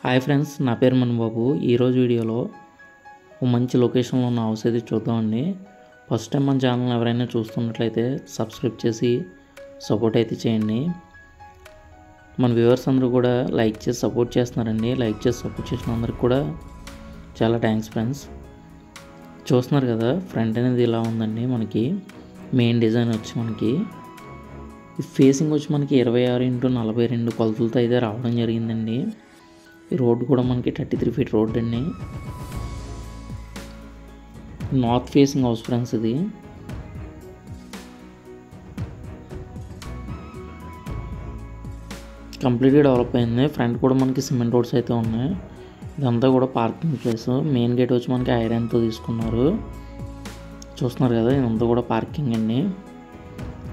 Hi friends, నా పేరు మణిబాబు. ఈరోజు వీడియోలో ఒక మంచి లొకేషన్లో ఉన్న హౌస్ అయితే చూద్దామండి. ఫస్ట్ టైం మన ఛానల్ ఎవరైనా చూస్తున్నట్లయితే సబ్స్క్రైబ్ చేసి సపోర్ట్ అయితే చేయండి. మన వ్యూవర్స్ అందరూ కూడా లైక్ చేసి సపోర్ట్ చేస్తున్నారండి. లైక్ చేసి సపోర్ట్ చేసిన అందరికి కూడా చాలా థ్యాంక్స్ ఫ్రెండ్స్. చూస్తున్నారు కదా, ఫ్రంట్ అనేది ఇలా ఉందండి. మనకి మెయిన్ డిజైన్ వచ్చి మనకి ఫేసింగ్ వచ్చి మనకి 26x42 కొలతలతో అయితే రావడం జరిగిందండి. ఈ రోడ్డు కూడా మనకి 33 ఫీట్ రోడ్ అండి. North facing house friends. ఇది కంప్లీట్గా డెవలప్ అయింది. ఫ్రంట్ కూడా మనకి సిమెంట్ రోడ్స్ అయితే ఉన్నాయి. ఇదంతా కూడా పార్కింగ్ ప్లేస్. మెయిన్ గేట్ వచ్చి మనకి ఐరన్తో తీసుకున్నారు. చూస్తున్నారు కదా, ఇదంతా కూడా పార్కింగ్ అండి.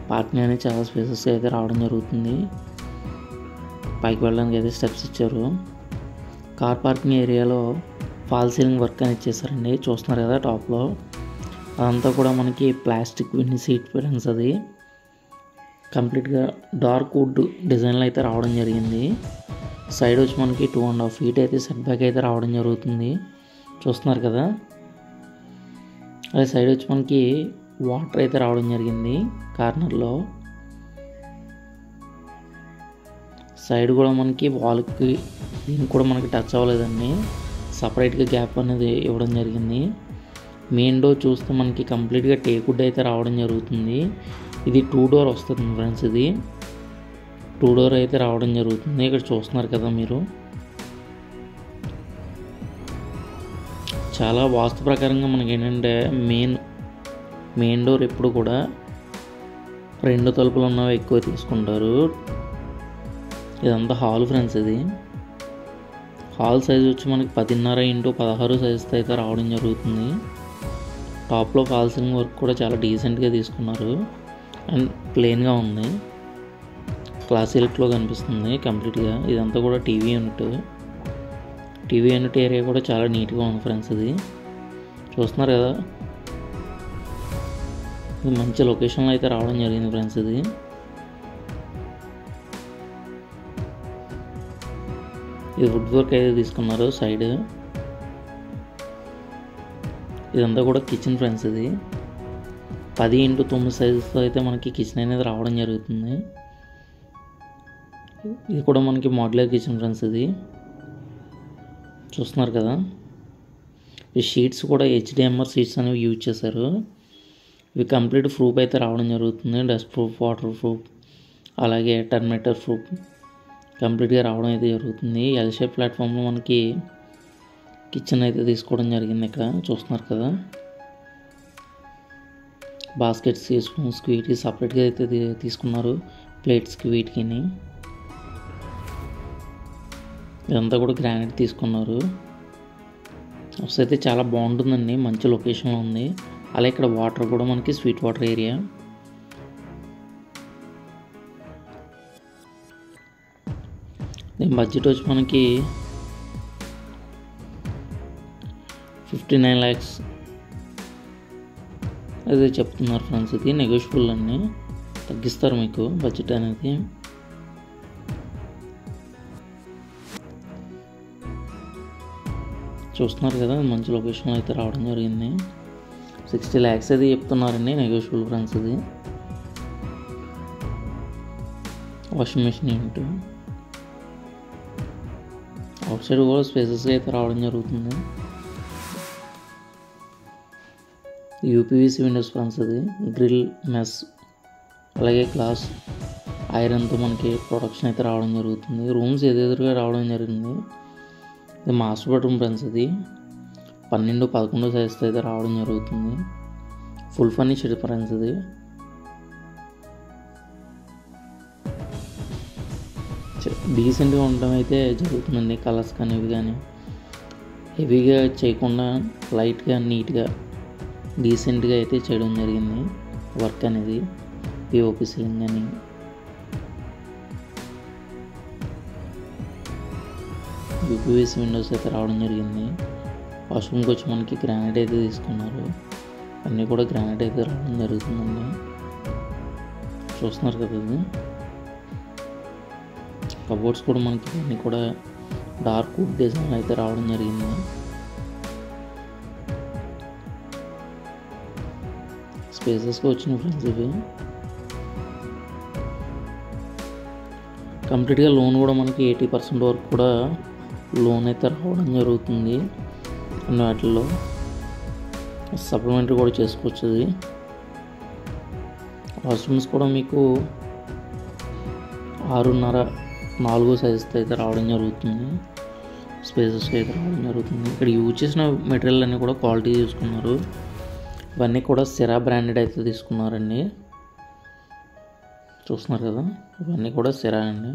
పార్కింగ్ అనేది చాలా స్పేసెస్ అయితే రావడం జరుగుతుంది. పైకి వెళ్ళడానికి అయితే స్టెప్స్ ఇచ్చారు. కార్ పార్కింగ్ ఏరియాలో ఫాల్ సీలింగ్ వర్క్ అని ఇచ్చేసారండి. చూస్తున్నారు కదా టాప్లో, అదంతా కూడా మనకి ప్లాస్టిక్ విన్ సీట్ ఫ్రెండ్స్. అది కంప్లీట్గా డార్క్ వుడ్ డిజైన్లో అయితే రావడం జరిగింది. సైడ్ వచ్చి మనకి 2.5 ఫీట్ అయితే సెట్ బ్యాక్ అయితే రావడం జరుగుతుంది. చూస్తున్నారు కదా, అదే సైడ్ వచ్చి మనకి వాటర్ అయితే రావడం జరిగింది కార్నర్లో. సైడ్ కూడా మనకి వాల్కి దీనికి కూడా మనకి టచ్ అవ్వలేదండి. సపరేట్గా గ్యాప్ అనేది ఇవ్వడం జరిగింది. మెయిన్ డోర్ చూస్తే మనకి కంప్లీట్గా టేకుడ్ అయితే రావడం జరుగుతుంది. ఇది 2 డోర్ వస్తుంది ఫ్రెండ్స్. ఇది 2 డోర్ అయితే రావడం జరుగుతుంది. ఇక్కడ చూస్తున్నారు కదా మీరు, చాలా వాస్తు ప్రకారంగా మనకి ఏంటంటే మెయిన్ డోర్ ఎప్పుడు కూడా 2 తలుపులు ఉన్నవి ఎక్కువ తీసుకుంటారు. ఇదంతా హాల్ ఫ్రెండ్స్. ఇది హాల్ సైజ్ వచ్చి మనకి 10.5x16 సైజ్తో అయితే రావడం జరుగుతుంది. టాప్లో ఫాల్ సీలింగ్ వర్క్ కూడా చాలా డీసెంట్గా తీసుకున్నారు. అండ్ ప్లెయిన్గా ఉంది, క్లాసీ లుక్లో కనిపిస్తుంది కంప్లీట్గా. ఇదంతా కూడా టీవీ యూనిట్ ఏరియా కూడా చాలా నీట్గా ఉంది ఫ్రెండ్స్. ఇది చూస్తున్నారు కదా, ఇది మంచి లొకేషన్లో అయితే రావడం జరిగింది ఫ్రెండ్స్. ఇది వుడ్ వర్క్ అయితే తీసుకున్నారు సైడ్. ఇదంతా కూడా కిచెన్ ఫ్రెండ్స్. ఇది 10x9 సైజుతో అయితే మనకి కిచెన్ అనేది రావడం జరుగుతుంది. ఇది కూడా మనకి మోడ్యులర్ కిచెన్ ఫ్రెండ్స్. ఇది చూస్తున్నారు కదా, ఈ షీట్స్ కూడా HDMR షీట్స్ అనేవి యూజ్ చేశారు. ఇవి కంప్లీట్ ప్రూఫ్ అయితే రావడం జరుగుతుంది. డస్ట్ ప్రూఫ్, వాటర్ ప్రూఫ్, అలాగే టర్మినేటర్ ప్రూఫ్ కంప్లీట్గా రావడం అయితే జరుగుతుంది. ఎల్ షేప్ ప్లాట్ఫామ్లో మనకి కిచెన్ అయితే తీసుకోవడం జరిగింది. ఇక్కడ చూస్తున్నారు కదా, బాస్కెట్స్కి, స్పూన్స్కి, వీటికి సపరేట్గా అయితే తీసుకున్నారు. ప్లేట్స్కి, వీటికి. ఇదంతా కూడా గ్రానైట్ తీసుకున్నారు. హౌస్ అయితే చాలా బాగుంటుందండి, మంచి లొకేషన్లో ఉంది. అలా ఇక్కడ వాటర్ కూడా మనకి స్వీట్ వాటర్ ఏరియా. దీని బడ్జెట్ వచ్చి మనకి 59 lakhs అదే చెప్తున్నారు ఫ్రెండ్స్. ఇది నెగోషియబుల్ అన్నీ తగ్గిస్తారు మీకు బడ్జెట్ అనేది. చూస్తున్నారు కదా, మంచి లొకేషన్లో అయితే రావడం జరిగింది. 60 lakhs అది చెప్తున్నారండి, నెగోషియబుల్ ఫ్రెండ్స్. ఇది washing machine unit. Out side కూడా స్పేసెస్గా అయితే రావడం జరుగుతుంది. UPVC Windows friends. అది గ్రిల్, మెస్, అలాగే గ్లాస్, ఐరన్తో మనకి ప్రొడక్షన్ అయితే రావడం జరుగుతుంది. రూమ్స్ ఎదురుగా రావడం జరిగింది. ఇది మాస్టర్ బెడ్రూమ్ ఫ్రెండ్స్. ఇది 12x11 సైజ్తో అయితే రావడం జరుగుతుంది. Full ఫర్నిచర్డ్ friends. ఇది డీసెంట్గా ఉండడం అయితే జరుగుతుందండి. కలర్స్ కానీ ఇవి కానీ హెవీగా చేయకుండా లైట్గా, నీట్గా, డీసెంట్గా అయితే చేయడం జరిగింది వర్క్ అనేది. POP సీలింగ్ అని, UPVC విండోస్ అయితే రావడం జరిగింది. వాష్రూమ్కి వచ్చి మనకి గ్రానైట్ అయితే తీసుకున్నారు. అన్నీ కూడా గ్రానైట్ అయితే రావడం జరుగుతుందండి. చూస్తున్నారు కదా, ఇది కబోర్డ్స్ కూడా మనకి అన్నీ కూడా డార్క్ వుడ్ డిజైన్ అయితే రావడం జరిగింది. స్పేసెస్గా వచ్చిన ఫ్రెండ్స్ ఇవి. కంప్లీట్గా లోన్ కూడా మనకి 80% వరకు కూడా లోన్ అయితే రావడం జరుగుతుంది. అన్ని వాటిల్లో సప్లిమెంటరీ కూడా చేసుకోవచ్చు. అది వాష్రూమ్స్ కూడా మీకు 6.5-4 సైజుతో అయితే రావడం జరుగుతుంది. స్పేసెస్ అయితే రావడం జరుగుతుంది. ఇక్కడ యూజ్ చేసిన మెటీరియల్ అన్నీ కూడా క్వాలిటీ తీసుకున్నారు. ఇవన్నీ కూడా సిరా బ్రాండెడ్ అయితే తీసుకున్నారండి. చూస్తున్నారు కదా, ఇవన్నీ కూడా సిరా అండి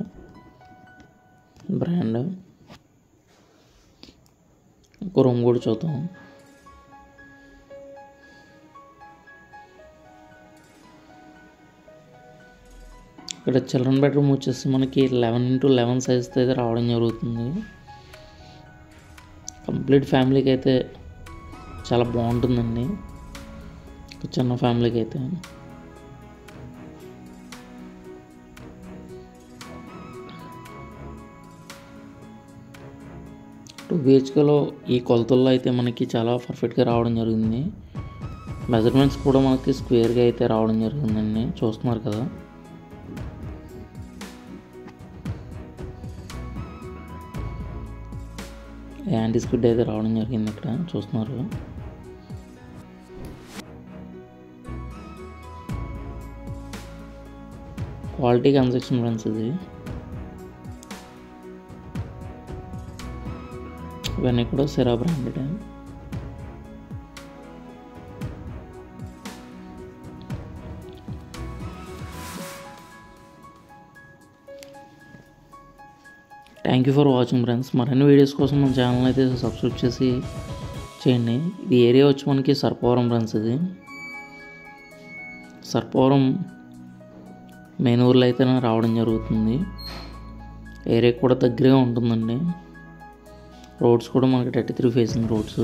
బ్రాండ్. ఇంకో రూమ్ కూడా చూద్దాం. ఇక్కడ చిల్డ్రన్ బెడ్రూమ్ వచ్చేసి మనకి 11x11 సైజ్తో అయితే రావడం జరుగుతుంది. కంప్లీట్ ఫ్యామిలీకి అయితే చాలా బాగుంటుందండి, చిన్న ఫ్యామిలీకి అయితే. 2 BHKలో ఈ కొలతల్లో అయితే మనకి చాలా పర్ఫెక్ట్గా రావడం జరిగింది. మెజర్మెంట్స్ కూడా మనకి స్క్వేర్గా అయితే రావడం జరిగిందండి. చూస్తున్నారు కదా, యాంటీ స్క్విడ్ అయితే రావడం జరిగింది. ఇక్కడ చూస్తున్నారు. క్వాలిటీ కన్స్ట్రక్షన్ ఫ్రెండ్స్ ఇది. ఇవన్నీ కూడా సిరా branded. Thank you for watching friends. మరిన్ని వీడియోస్ కోసం మన ఛానల్ అయితే సబ్స్క్రైబ్ చేసి చేయండి. ఇది ఏరియా వచ్చి మనకి సర్పవరం ఫ్రెండ్స్. ఇది సర్పవరం మెయిన్ ఊర్లో అయితే రావడం జరుగుతుంది. ఏరియా కూడా దగ్గరగా ఉంటుందండి. రోడ్స్ కూడా మనకి 33 facing roads.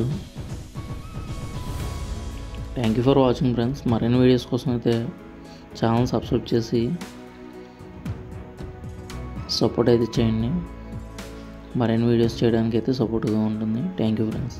Thank you for watching friends. మరిన్ని వీడియోస్ కోసం అయితే ఛానల్ సబ్స్క్రైబ్ చేసి సపోర్ట్ అయితే చేయండి. మరిన్ని వీడియోస్ చేయడానికి అయితే సపోర్ట్గా ఉంటుంది. Thank you friends.